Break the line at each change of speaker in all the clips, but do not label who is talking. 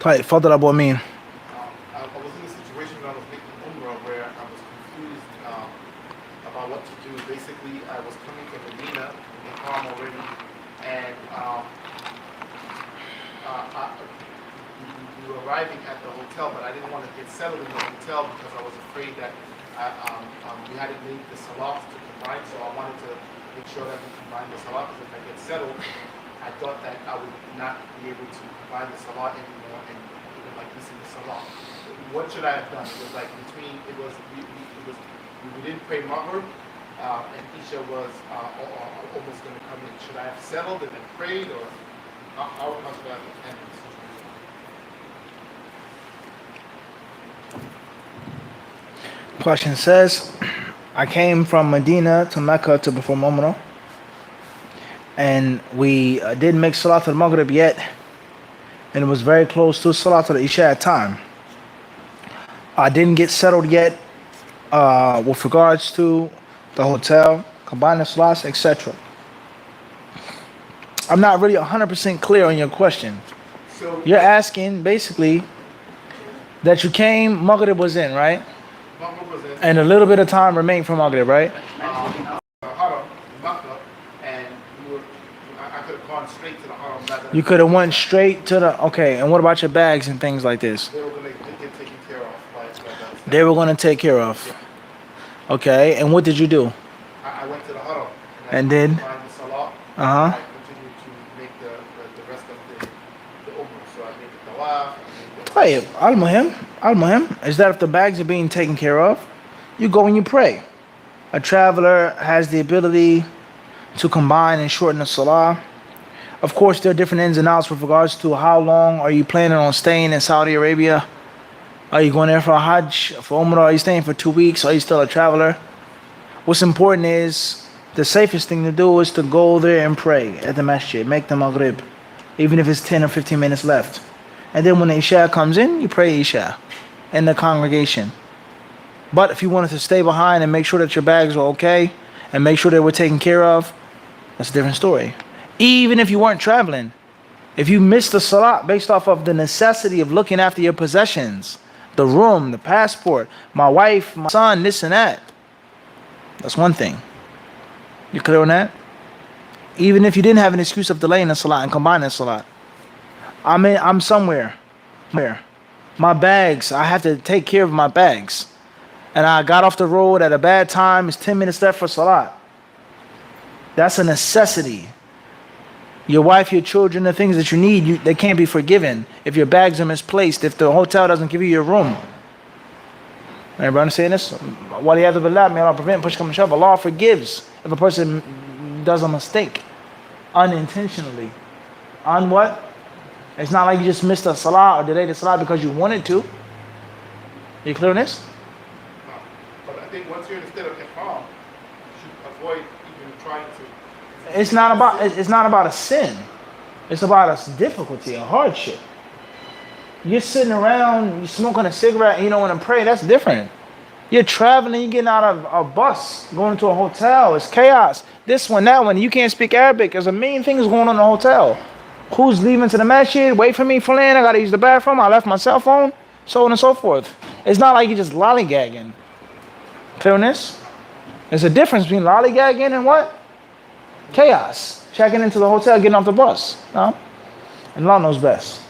طيب فضل أبو أمين.
I was in a situation when I was making Umrah where I was confused about what to do. Basically, I was coming from Medina in Haram already, and we were arriving at the hotel, but I didn't want to get settled in the hotel because I was afraid that we hadn't made the salats to combine, so I wanted to make sure that we combined the salat, because if I get settled, I thought that I would not be able to combine the salat anymore and even like missing the salat. What should I have done? It was like between, we didn't pray Maghrib, and Isha was almost going to come in. Should I have settled and then prayed, or how should I have handled this situation?
Question says, I came from Medina to Mecca to perform Umrah, and we didn't make Salat al-Maghrib yet, and it was very close to Salat al-Isha time. I didn't get settled yet with regards to the hotel, combining Salats, etc. I'm not really 100% clear on your question.
So
You're asking basically that you came, Maghrib was in, right?
Maghrib was in.
And a little bit of time remained for Maghrib, right?
Haram, Makkah, and I could have gone straight to the Haram.
You could have went straight to the, okay, and what about your bags and things like this?
They were going to get taken care of by
They were going to take care of.
Yeah.
Okay, and what did you do?
I went to the Haram.
And then?
Combined the Salah.
Uh-huh.
I continued to make the rest of the Umrah. So I made the Tawaf.
Hey, al-Muhim is that if the bags are being taken care of, you go and you pray. A traveler has the ability to combine and shorten the salah. Of course, there are different ins and outs with regards to how long are you planning on staying in Saudi Arabia. Are you going there for a Hajj, for Umrah? Are you staying for 2 weeks? Are you still a traveler? What's important is the safest thing to do is to go there and pray at the masjid, make the Maghrib, even if it's 10 or 15 minutes left. And then when the Isha comes in, you pray Isha in the congregation. But if you wanted to stay behind and make sure that your bags were okay and make sure they were taken care of, that's a different story. Even if you weren't traveling, if you missed the salat based off of the necessity of looking after your possessions, the room, the passport, my wife, my son, this and that, that's one thing. You clear on that? Even if you didn't have an excuse of delaying the salat and combining the salat. I'm somewhere. My bags, I have to take care of my bags. And I got off the road at a bad time. It's 10 minutes left for salat. That's a necessity. Your wife, your children, the things that you need, they can't be forgiven if your bags are misplaced, if the hotel doesn't give you your room. Everybody understand this? Waliyadu billah, may Allah prevent, push come and shove. Allah forgives if a person does a mistake unintentionally. On what? It's not like you just missed a salah or delayed the salah because you wanted to. You clear on this?
But I think once you're in a state of ihram, you should avoid even trying to.
It's not about a sin. It's about a difficulty, a hardship. You're sitting around, you're smoking a cigarette, and you don't want to pray. That's different. You're traveling, you're getting out of a bus, going to a hotel. It's chaos. This one, that one. You can't speak Arabic. There's a million things going on in the hotel. Who's leaving to the masjid? Wait for me, Fulan. I got to use the bathroom. I left my cell phone. So on and so forth. It's not like you're just lollygagging. Clear on this? There's a difference between lollygagging and what? Chaos. Checking into the hotel, getting off the bus. No? And Allah knows best.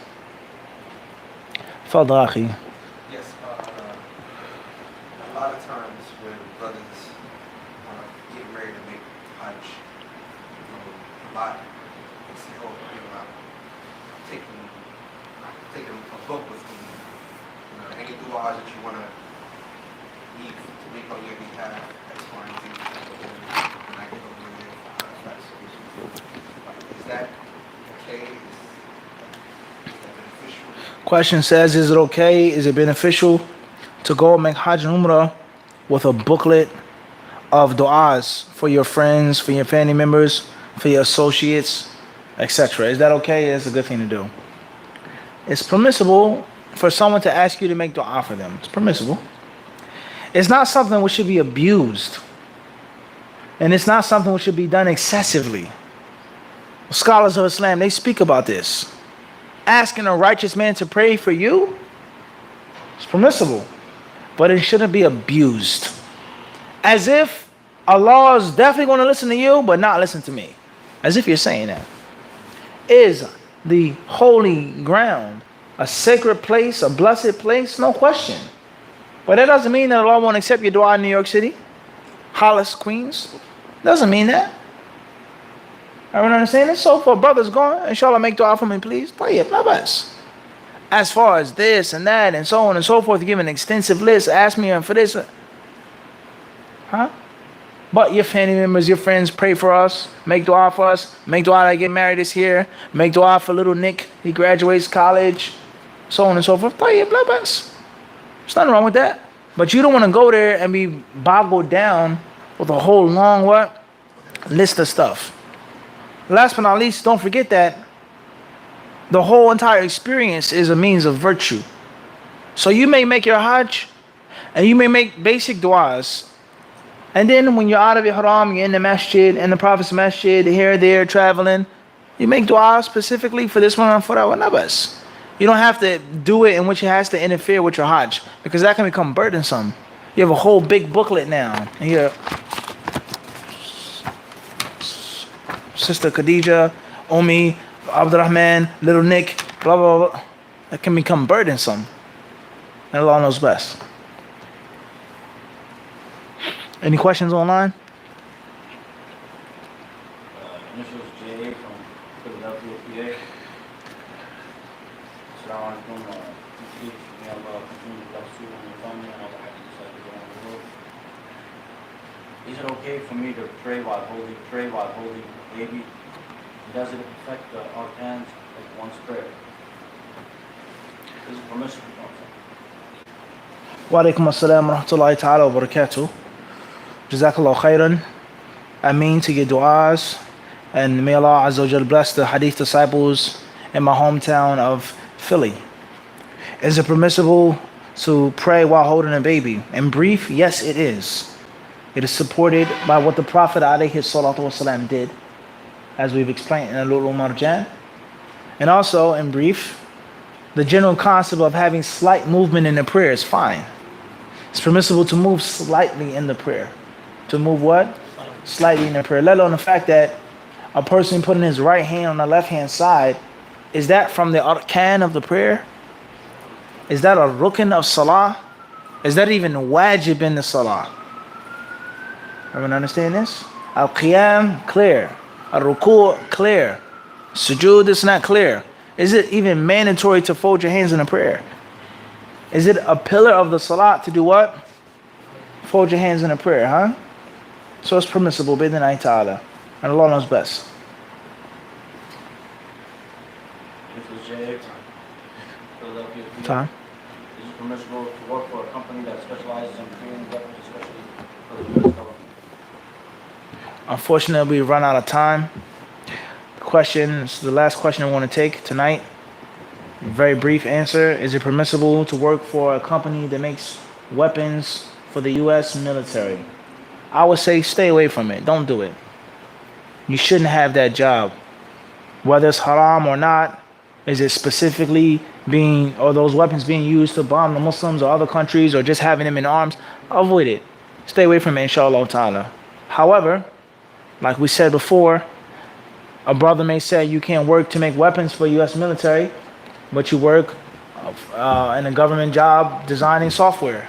Fadl akhi.
Yes, a lot of times when brothers get ready to make Hajj, a lot they say, oh, I'm taking a book with me. Any du'as that you want to need to make on your behalf, X, Y, and Z, and I get over there. Is that okay? Is that beneficial?
Question says, is it okay, is it beneficial to go and make Hajj and Umrah with a booklet of du'as for your friends, for your family members, for your associates, etc.? Is that okay? It's a good thing to do. It's permissible for someone to ask you to make du'a for them. It's permissible. It's not something which should be abused. And it's not something which should be done excessively. Scholars of Islam, they speak about this. asking a righteous man to pray for you, it's permissible. But it shouldn't be abused. As if Allah is definitely going to listen to you, but not listen to me. As if you're saying that. Is the holy ground a sacred place, a blessed place? No question. But that doesn't mean that Allah won't accept your dua in New York City, Hollis, Queens. Doesn't mean that. Everyone understand this? So for brothers going, inshallah, make dua for me, please. Tayyib, not best. As far as this and that and so on and so forth, give an extensive list. Ask me for this. Huh? But your family members, your friends, pray for us. Make dua for us. Make dua that I get married this year. Make dua for little Nick. He graduates college. So on and so forth. Tayyib, not best. There's nothing wrong with that. But you don't want to go there and be boggled down with a whole long what? List of stuff. Last but not least, don't forget that the whole entire experience is a means of virtue. So you may make your hajj and you may make basic du'as. And then when you're out of your haram, you're in the masjid, in the Prophet's masjid, here, there, traveling, you make du'as specifically for this one and for that one. Not best. You don't have to do it in which it has to interfere with your hajj, because that can become burdensome. You have a whole big booklet now. And here, Sister Khadija, Omi, Abdurrahman, little Nick, blah, blah, blah. That can become burdensome. And Allah knows best. Any questions online?
Initials J from Philadelphia, PA. Assalamu alaikum. May Allah continue to bless you and your family and all the Hadithdisciples around the world. Is it okay for me to pray while holding baby? Does it affect the arcans of one's prayer? Is it permissible?
Wa alaikum assalam wa rahmatullahi ta'ala wa barakatuh. Jazakallah khairan. I mean to your du'as, and may Allah Azza wa Jal bless the Hadith disciples in my hometown of Philly. Is it permissible to pray while holding a baby? In brief, yes it is. It is supported by what the Prophet alayhi salatu wasalam did, as we've explained in Al-Lu'lu' Marjan. And also, in brief, the general concept of having slight movement in the prayer is fine. It's permissible to move slightly in the prayer. To move what? Slightly in the prayer. Let alone the fact that a person putting his right hand on the left hand side, is that from the arkan of the prayer? Is that a rukn of salah? Is that even wajib in the salah? Everyone understand this? Al-qiyam, clear. Al-ruku', clear. Sujood is not clear. Is it even mandatory to fold your hands in a prayer? Is it a pillar of the salat to do what? Fold your hands in a prayer, huh? So it's permissible, bid'nillahi ta'ala. And Allah knows best.
This is J from Philadelphia, PA.
Time.
Is it permissible to work for a company that specializes in creating weapons, especially for the U.S. government?
Unfortunately, we've run out of time. This is the last question I want to take tonight. Very brief answer. Is it permissible to work for a company that makes weapons for the U.S. military? I would say stay away from it. Don't do it. You shouldn't have that job. Whether it's haram or not, is it specifically or those weapons being used to bomb the Muslims or other countries, or just having them in arms? Avoid it. Stay away from it, inshallah ta'ala. However, like we said before, a brother may say you can't work to make weapons for U.S. military, but you work in a government job designing software.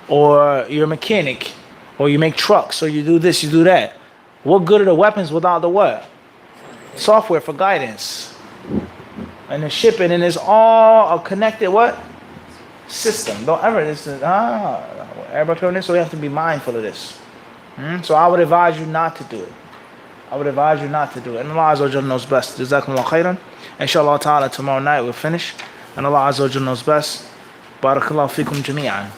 Or you're a mechanic, or you make trucks, or you do this, you do that. What good are the weapons without the what? Software for guidance. And the shipping, and it's all a connected what? System. Don't ever, everybody doing this, so we have to be mindful of this. So I would advise you not to do it. And Allah Azza wa Jalla knows best. Jazakumullah khairan. Inshallah ta'ala tomorrow night we'll finish. And Allah Azza wa Jalla knows best. Barakallahu fikum jami'an.